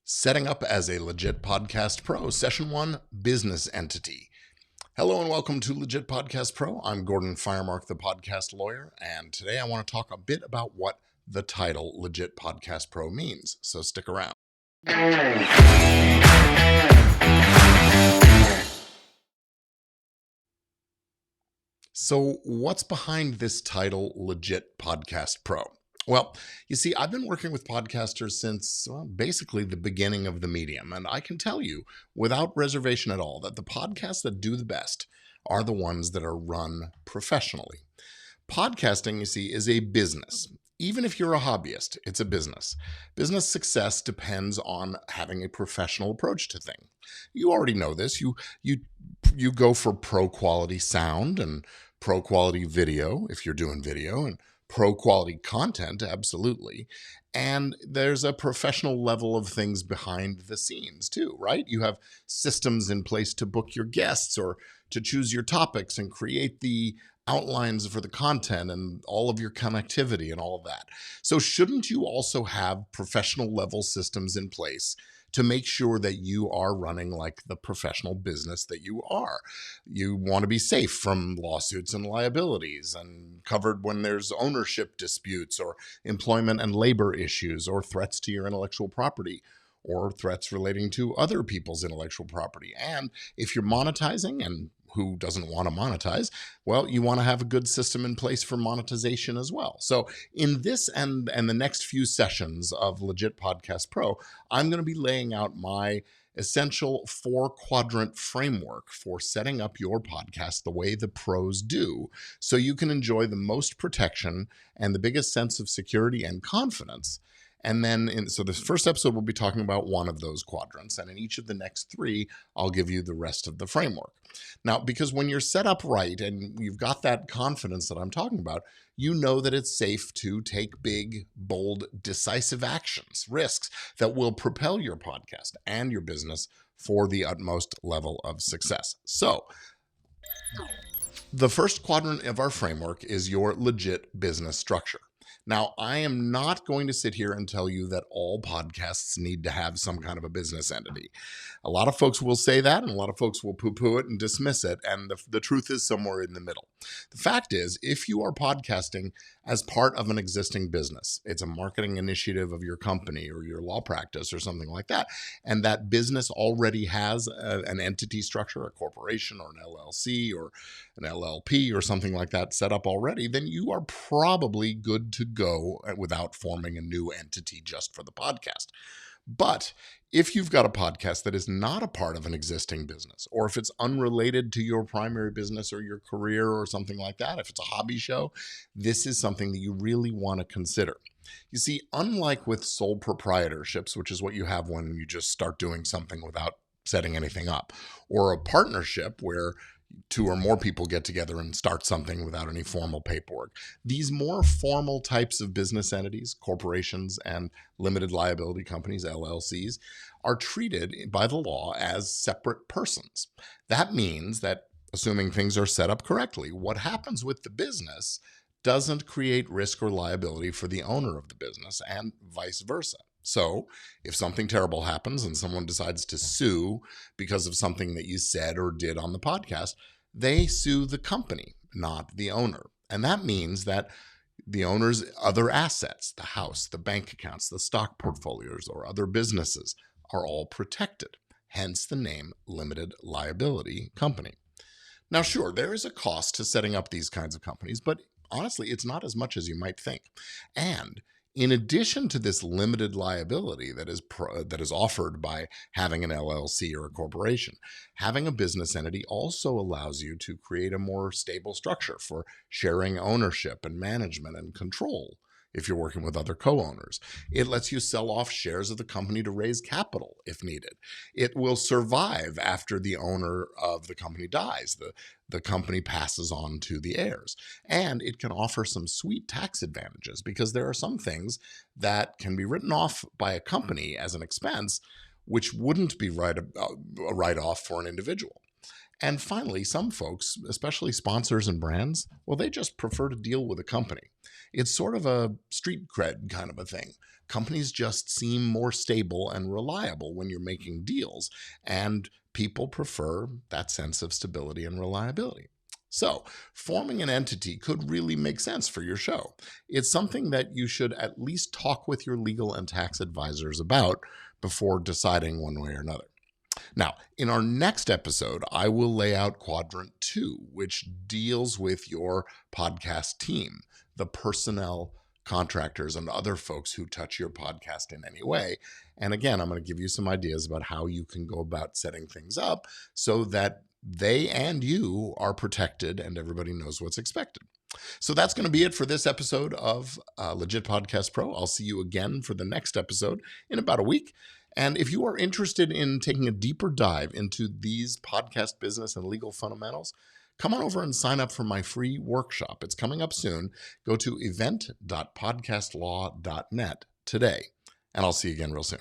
Setting up as a Legit Podcast Pro, Session 1, Business Entity. Hello and welcome to Legit Podcast Pro. I'm Gordon Firemark, the podcast lawyer, and today I want to talk a bit about what the title Legit Podcast Pro means, so stick around. So what's behind this title, Legit Podcast Pro? Well, you see, I've been working with podcasters since basically the beginning of the medium, and I can tell you without reservation at all that the podcasts that do the best are the ones that are run professionally. Podcasting, you see, is a business. Even if you're a hobbyist, it's a business. Business success depends on having a professional approach to things. You already know this. You go for pro quality sound and pro quality video if you're doing video, and pro quality content, absolutely. And there's a professional level of things behind the scenes too, right? You have systems in place to book your guests or to choose your topics and create the outlines for the content and all of your connectivity and all of that. So shouldn't you also have professional level systems in place to make sure that you are running like the professional business that you are? You want to be safe from lawsuits and liabilities and covered when there's ownership disputes or employment and labor issues or threats to your intellectual property or threats relating to other people's intellectual property. And if you're monetizing, and who doesn't want to monetize? Well, you want to have a good system in place for monetization as well. So in this and the next few sessions of Legit Podcast Pro, I'm going to be laying out my essential 4-quadrant framework for setting up your podcast the way the pros do, so you can enjoy the most protection and the biggest sense of security and confidence. And then, so this first episode, we'll be talking about one of those quadrants. And in each of the next 3, I'll give you the rest of the framework. Now, because when you're set up right and you've got that confidence that I'm talking about, you know that it's safe to take big, bold, decisive actions, risks that will propel your podcast and your business for the utmost level of success. So, the first quadrant of our framework is your legit business structure. Now, I am not going to sit here and tell you that all podcasts need to have some kind of a business entity. A lot of folks will say that, and a lot of folks will poo-poo it and dismiss it, and the truth is somewhere in the middle. The fact is, if you are podcasting as part of an existing business, it's a marketing initiative of your company or your law practice or something like that, and that business already has an entity structure, a corporation or an LLC or an LLP or something like that set up already, then you are probably good to go without forming a new entity just for the podcast. But if you've got a podcast that is not a part of an existing business, or if it's unrelated to your primary business or your career or something like that, if it's a hobby show, this is something that you really want to consider. You see, unlike with sole proprietorships, which is what you have when you just start doing something without setting anything up, or a partnership where 2 or more people get together and start something without any formal paperwork. These more formal types of business entities, corporations and limited liability companies, LLCs, are treated by the law as separate persons. That means that, assuming things are set up correctly, what happens with the business doesn't create risk or liability for the owner of the business, and vice versa. So if something terrible happens and someone decides to sue because of something that you said or did on the podcast, they sue the company, not the owner. And that means that the owner's other assets, the house, the bank accounts, the stock portfolios, or other businesses are all protected. Hence the name limited liability company. Now, sure, there is a cost to setting up these kinds of companies, but honestly, it's not as much as you might think. And in addition to this limited liability that is offered by having an LLC or a corporation, having a business entity also allows you to create a more stable structure for sharing ownership and management and control if you're working with other co-owners. It lets you sell off shares of the company to raise capital if needed. It will survive after the owner of the company dies. The company passes on to the heirs. And it can offer some sweet tax advantages because there are some things that can be written off by a company as an expense, which wouldn't be a write-off for an individual. And finally, some folks, especially sponsors and brands, well, they just prefer to deal with a company. It's sort of a street cred kind of a thing. Companies just seem more stable and reliable when you're making deals, and people prefer that sense of stability and reliability. So, forming an entity could really make sense for your show. It's something that you should at least talk with your legal and tax advisors about before deciding one way or another. Now, in our next episode, I will lay out quadrant 2, which deals with your podcast team, the personnel, contractors, and other folks who touch your podcast in any way. And again, I'm going to give you some ideas about how you can go about setting things up so that they and you are protected and everybody knows what's expected. So that's going to be it for this episode of Legit Podcast Pro. I'll see you again for the next episode in about a week. And if you are interested in taking a deeper dive into these podcast business and legal fundamentals, come on over and sign up for my free workshop. It's coming up soon. Go to event.podcastlaw.net today, and I'll see you again real soon.